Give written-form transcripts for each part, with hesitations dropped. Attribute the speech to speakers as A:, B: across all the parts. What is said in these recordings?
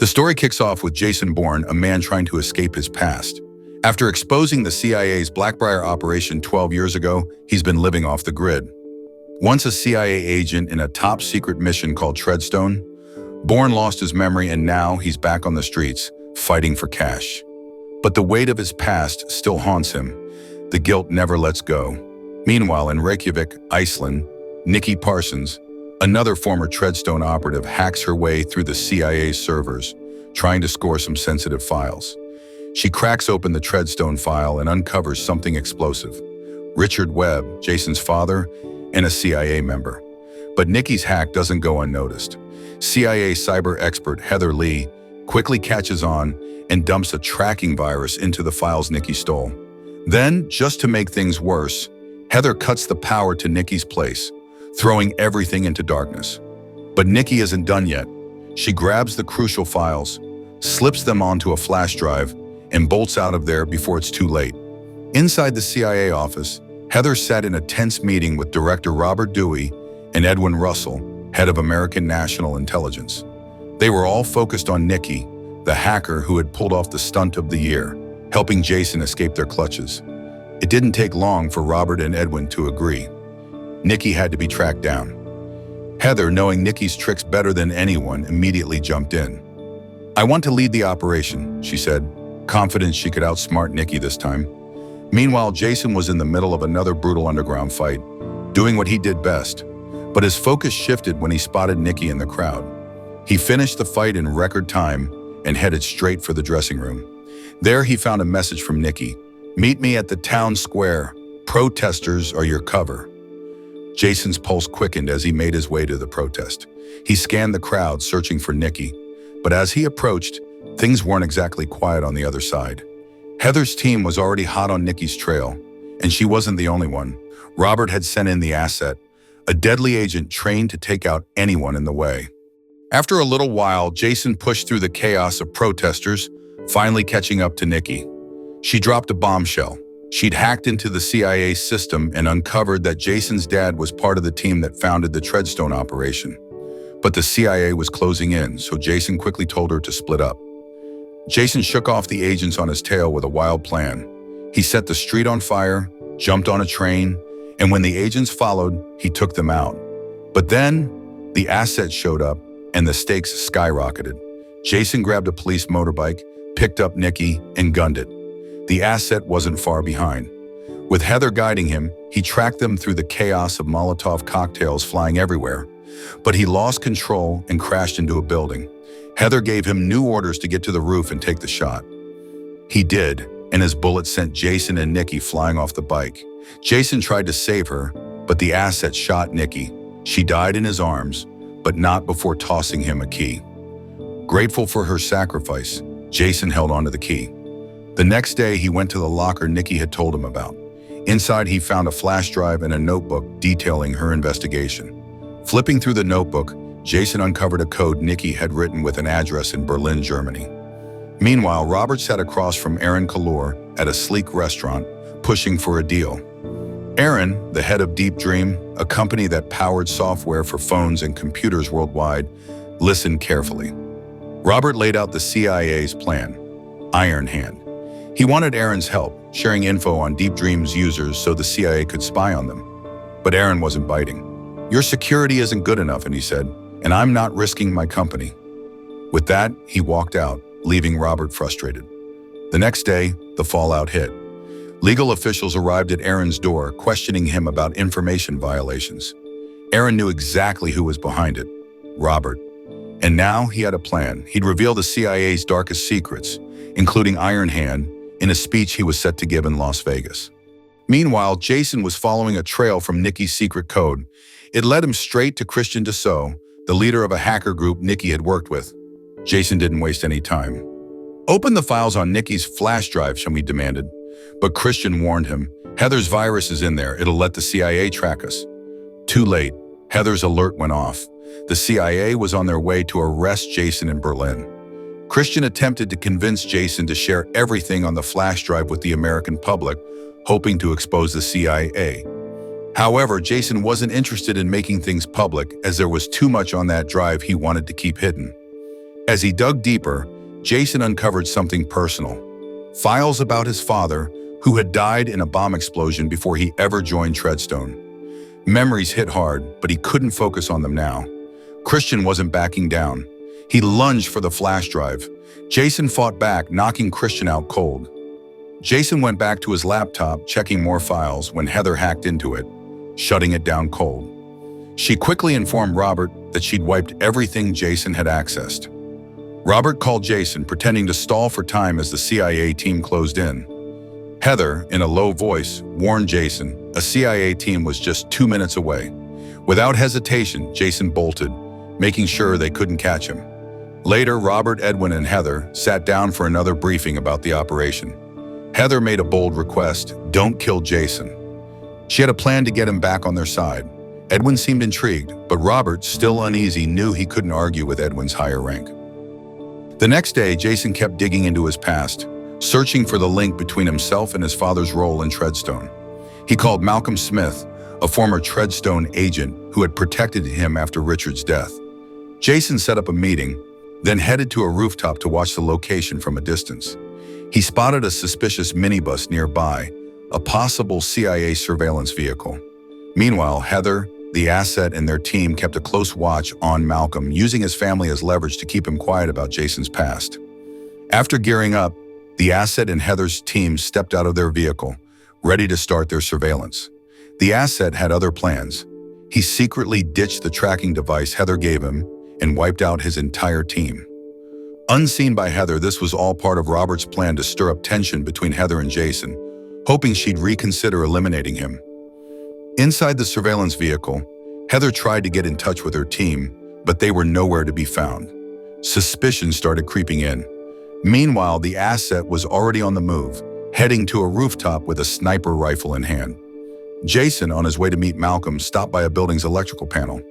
A: The story kicks off with Jason Bourne, a man trying to escape his past. After exposing the CIA's Blackbriar operation 12 years ago, he's been living off the grid. Once a CIA agent in a top-secret mission called Treadstone, Bourne lost his memory and now he's back on the streets, fighting for cash. But the weight of his past still haunts him. The guilt never lets go. Meanwhile, in Reykjavik, Iceland, Nikki Parsons, another former Treadstone operative, hacks her way through the CIA's servers, trying to score some sensitive files. She cracks open the Treadstone file and uncovers something explosive. Richard Webb, Jason's father, and a CIA member. But Nikki's hack doesn't go unnoticed. CIA cyber expert Heather Lee quickly catches on and dumps a tracking virus into the files Nikki stole. Then, just to make things worse, Heather cuts the power to Nikki's place, throwing everything into darkness. But Nikki isn't done yet. She grabs the crucial files, slips them onto a flash drive, and bolts out of there before it's too late. Inside the CIA office, Heather sat in a tense meeting with Director Robert Dewey and Edwin Russell, head of American National Intelligence. They were all focused on Nikki, the hacker who had pulled off the stunt of the year, helping Jason escape their clutches. It didn't take long for Robert and Edwin to agree. Nikki had to be tracked down. Heather, knowing Nikki's tricks better than anyone, immediately jumped in. "I want to lead the operation," she said, confident she could outsmart Nikki this time. Meanwhile, Jason was in the middle of another brutal underground fight, doing what he did best. But his focus shifted when he spotted Nikki in the crowd. He finished the fight in record time and headed straight for the dressing room. There he found a message from Nikki. "Meet me at the town square. Protesters are your cover." Jason's pulse quickened as he made his way to the protest. He scanned the crowd, searching for Nikki. But as he approached, things weren't exactly quiet on the other side. Heather's team was already hot on Nikki's trail, and she wasn't the only one. Robert had sent in the asset, a deadly agent trained to take out anyone in the way. After a little while, Jason pushed through the chaos of protesters, finally catching up to Nikki. She dropped a bombshell. She'd hacked into the CIA system and uncovered that Jason's dad was part of the team that founded the Treadstone operation. But the CIA was closing in, so Jason quickly told her to split up. Jason shook off the agents on his tail with a wild plan. He set the street on fire, jumped on a train, and when the agents followed, he took them out. But then, the asset showed up, and the stakes skyrocketed. Jason grabbed a police motorbike, picked up Nikki, and gunned it. The asset wasn't far behind. With Heather guiding him, he tracked them through the chaos of Molotov cocktails flying everywhere. But he lost control and crashed into a building. Heather gave him new orders to get to the roof and take the shot. He did, and his bullet sent Jason and Nikki flying off the bike. Jason tried to save her, but the asset shot Nikki. She died in his arms, but not before tossing him a key. Grateful for her sacrifice, Jason held onto the key. The next day, he went to the locker Nikki had told him about. Inside, he found a flash drive and a notebook detailing her investigation. Flipping through the notebook, Jason uncovered a code Nikki had written with an address in Berlin, Germany. Meanwhile, Robert sat across from Aaron Kallur at a sleek restaurant, pushing for a deal. Aaron, the head of Deep Dream, a company that powered software for phones and computers worldwide, listened carefully. Robert laid out the CIA's plan, Iron Hand. He wanted Aaron's help, sharing info on Deep Dream's users so the CIA could spy on them. But Aaron wasn't biting. "Your security isn't good enough," and he said, "and I'm not risking my company." With that, he walked out, leaving Robert frustrated. The next day, the fallout hit. Legal officials arrived at Aaron's door, questioning him about information violations. Aaron knew exactly who was behind it, Robert. And now he had a plan. He'd reveal the CIA's darkest secrets, including Iron Hand, in a speech he was set to give in Las Vegas. Meanwhile, Jason was following a trail from Nikki's secret code. It led him straight to Christian Dassault, the leader of a hacker group Nikki had worked with. Jason didn't waste any time. "Open the files on Nikki's flash drive," Shami demanded. But Christian warned him, "Heather's virus is in there. It'll let the CIA track us." Too late. Heather's alert went off. The CIA was on their way to arrest Jason in Berlin. Christian attempted to convince Jason to share everything on the flash drive with the American public, hoping to expose the CIA. However, Jason wasn't interested in making things public, as there was too much on that drive he wanted to keep hidden. As he dug deeper, Jason uncovered something personal. Files about his father, who had died in a bomb explosion before he ever joined Treadstone. Memories hit hard, but he couldn't focus on them now. Christian wasn't backing down. He lunged for the flash drive. Jason fought back, knocking Christian out cold. Jason went back to his laptop, checking more files when Heather hacked into it, shutting it down cold. She quickly informed Robert that she'd wiped everything Jason had accessed. Robert called Jason, pretending to stall for time as the CIA team closed in. Heather, in a low voice, warned Jason a CIA team was just 2 minutes away. Without hesitation, Jason bolted, making sure they couldn't catch him. Later, Robert, Edwin, and Heather sat down for another briefing about the operation. Heather made a bold request: don't kill Jason. She had a plan to get him back on their side. Edwin seemed intrigued, but Robert, still uneasy, knew he couldn't argue with Edwin's higher rank. The next day, Jason kept digging into his past, searching for the link between himself and his father's role in Treadstone. He called Malcolm Smith, a former Treadstone agent who had protected him after Richard's death. Jason set up a meeting, then headed to a rooftop to watch the location from a distance. He spotted a suspicious minibus nearby, a possible CIA surveillance vehicle. Meanwhile, Heather, the asset, and their team kept a close watch on Malcolm, using his family as leverage to keep him quiet about Jason's past. After gearing up, the asset and Heather's team stepped out of their vehicle, ready to start their surveillance. The asset had other plans. He secretly ditched the tracking device Heather gave him and wiped out his entire team. Unseen by Heather, this was all part of Robert's plan to stir up tension between Heather and Jason, hoping she'd reconsider eliminating him. Inside the surveillance vehicle, Heather tried to get in touch with her team, but they were nowhere to be found. Suspicion started creeping in. Meanwhile, the asset was already on the move, heading to a rooftop with a sniper rifle in hand. Jason, on his way to meet Malcolm, stopped by a building's electrical panel.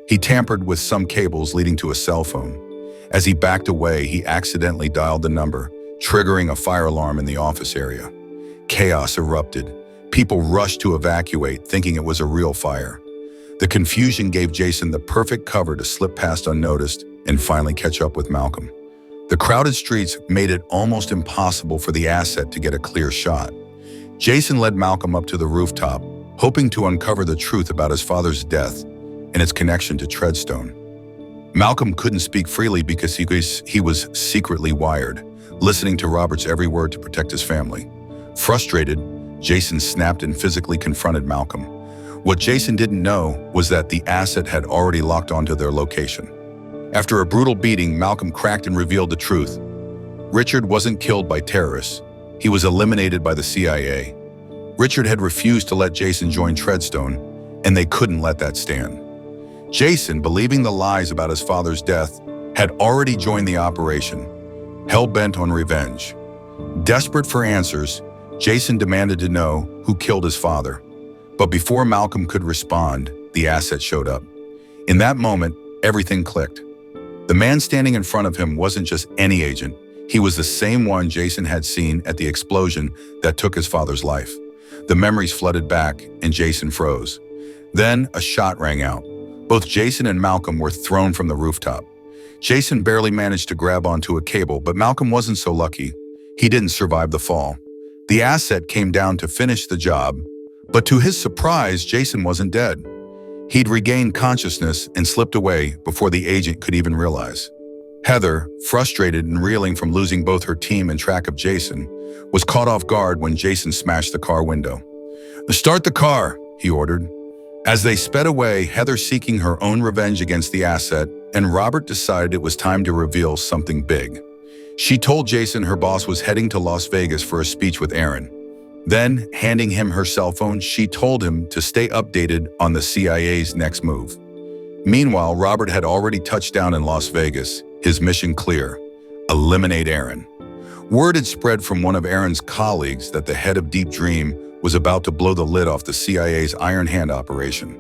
A: He tampered with some cables leading to a cell phone. As he backed away, he accidentally dialed the number, triggering a fire alarm in the office area. Chaos erupted. People rushed to evacuate, thinking it was a real fire. The confusion gave Jason the perfect cover to slip past unnoticed and finally catch up with Malcolm. The crowded streets made it almost impossible for the asset to get a clear shot. Jason led Malcolm up to the rooftop, hoping to uncover the truth about his father's death and its connection to Treadstone. Malcolm couldn't speak freely because he was secretly wired, listening to Robert's every word to protect his family. Frustrated, Jason snapped and physically confronted Malcolm. What Jason didn't know was that the asset had already locked onto their location. After a brutal beating, Malcolm cracked and revealed the truth. Richard wasn't killed by terrorists. He was eliminated by the CIA. Richard had refused to let Jason join Treadstone, and they couldn't let that stand. Jason, believing the lies about his father's death, had already joined the operation, hell-bent on revenge. Desperate for answers, Jason demanded to know who killed his father. But before Malcolm could respond, the asset showed up. In that moment, everything clicked. The man standing in front of him wasn't just any agent. He was the same one Jason had seen at the explosion that took his father's life. The memories flooded back, and Jason froze. Then a shot rang out. Both Jason and Malcolm were thrown from the rooftop. Jason barely managed to grab onto a cable, but Malcolm wasn't so lucky. He didn't survive the fall. The asset came down to finish the job, but to his surprise, Jason wasn't dead. He'd regained consciousness and slipped away before the agent could even realize. Heather, frustrated and reeling from losing both her team and track of Jason, was caught off guard when Jason smashed the car window. "Start the car," he ordered. As they sped away, Heather seeking her own revenge against the asset, and Robert decided it was time to reveal something big. She told Jason her boss was heading to Las Vegas for a speech with Aaron. Then, handing him her cell phone, she told him to stay updated on the CIA's next move. Meanwhile, Robert had already touched down in Las Vegas, his mission clear: eliminate Aaron. Word had spread from one of Aaron's colleagues that the head of Deep Dream was about to blow the lid off the CIA's Iron Hand operation.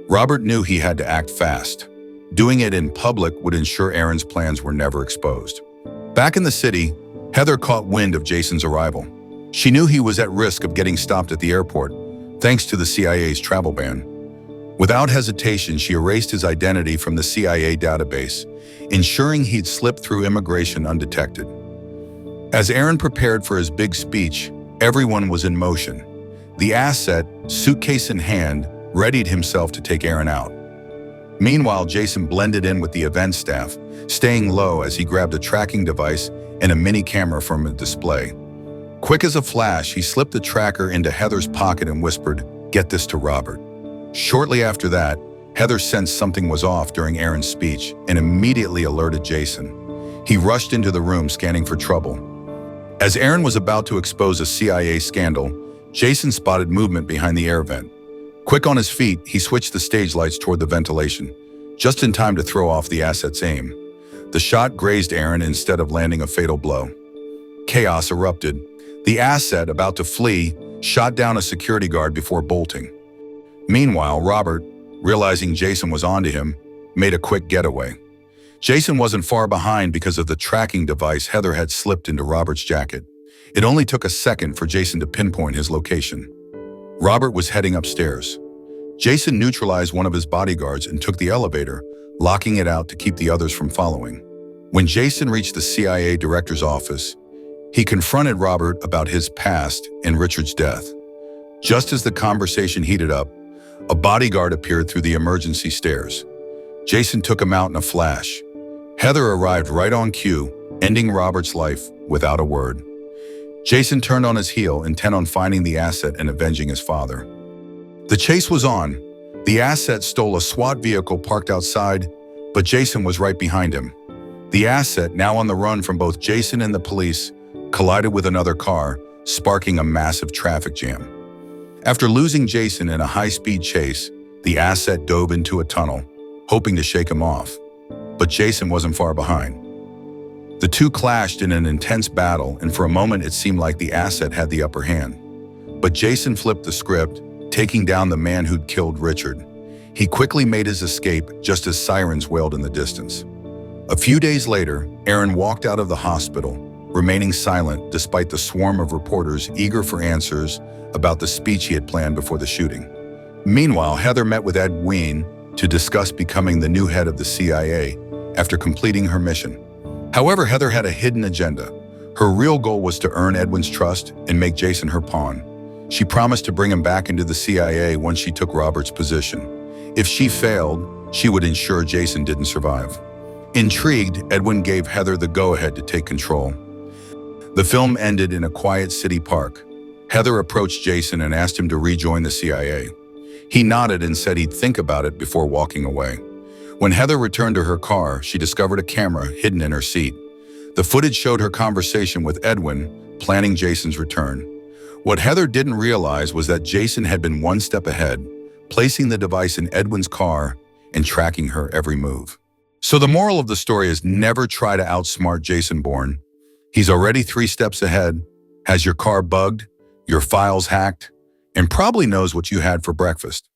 A: Robert knew he had to act fast. Doing it in public would ensure Aaron's plans were never exposed. Back in the city, Heather caught wind of Jason's arrival. She knew he was at risk of getting stopped at the airport, thanks to the CIA's travel ban. Without hesitation, she erased his identity from the CIA database, ensuring he'd slipped through immigration undetected. As Aaron prepared for his big speech, everyone was in motion. The asset, suitcase in hand, readied himself to take Aaron out. Meanwhile, Jason blended in with the event staff, staying low as he grabbed a tracking device and a mini camera from a display. Quick as a flash, he slipped the tracker into Heather's pocket and whispered, "Get this to Robert." Shortly after that, Heather sensed something was off during Aaron's speech and immediately alerted Jason. He rushed into the room, scanning for trouble. As Aaron was about to expose a CIA scandal, Jason spotted movement behind the air vent. Quick on his feet, he switched the stage lights toward the ventilation, just in time to throw off the asset's aim. The shot grazed Aaron instead of landing a fatal blow. Chaos erupted. The asset, about to flee, shot down a security guard before bolting. Meanwhile, Robert, realizing Jason was onto him, made a quick getaway. Jason wasn't far behind because of the tracking device Heather had slipped into Robert's jacket. It only took a second for Jason to pinpoint his location. Robert was heading upstairs. Jason neutralized one of his bodyguards and took the elevator, locking it out to keep the others from following. When Jason reached the CIA director's office, he confronted Robert about his past and Richard's death. Just as the conversation heated up, a bodyguard appeared through the emergency stairs. Jason took him out in a flash. Heather arrived right on cue, ending Robert's life without a word. Jason turned on his heel, intent on finding the asset and avenging his father. The chase was on. The asset stole a SWAT vehicle parked outside, but Jason was right behind him. The asset, now on the run from both Jason and the police, collided with another car, sparking a massive traffic jam. After losing Jason in a high-speed chase, the asset dove into a tunnel, hoping to shake him off. But Jason wasn't far behind. The two clashed in an intense battle, and for a moment it seemed like the asset had the upper hand. But Jason flipped the script, taking down the man who'd killed Richard. He quickly made his escape just as sirens wailed in the distance. A few days later, Aaron walked out of the hospital, remaining silent despite the swarm of reporters eager for answers about the speech he had planned before the shooting. Meanwhile, Heather met with Ed Wein to discuss becoming the new head of the CIA after completing her mission. However, Heather had a hidden agenda. Her real goal was to earn Edwin's trust and make Jason her pawn. She promised to bring him back into the CIA once she took Robert's position. If she failed, she would ensure Jason didn't survive. Intrigued, Edwin gave Heather the go-ahead to take control. The film ended in a quiet city park. Heather approached Jason and asked him to rejoin the CIA. He nodded and said he'd think about it before walking away. When Heather returned to her car, she discovered a camera hidden in her seat. The footage showed her conversation with Edwin, planning Jason's return. What Heather didn't realize was that Jason had been one step ahead, placing the device in Edwin's car and tracking her every move. So the moral of the story is never try to outsmart Jason Bourne. He's already 3 steps ahead, has your car bugged, your files hacked, and probably knows what you had for breakfast.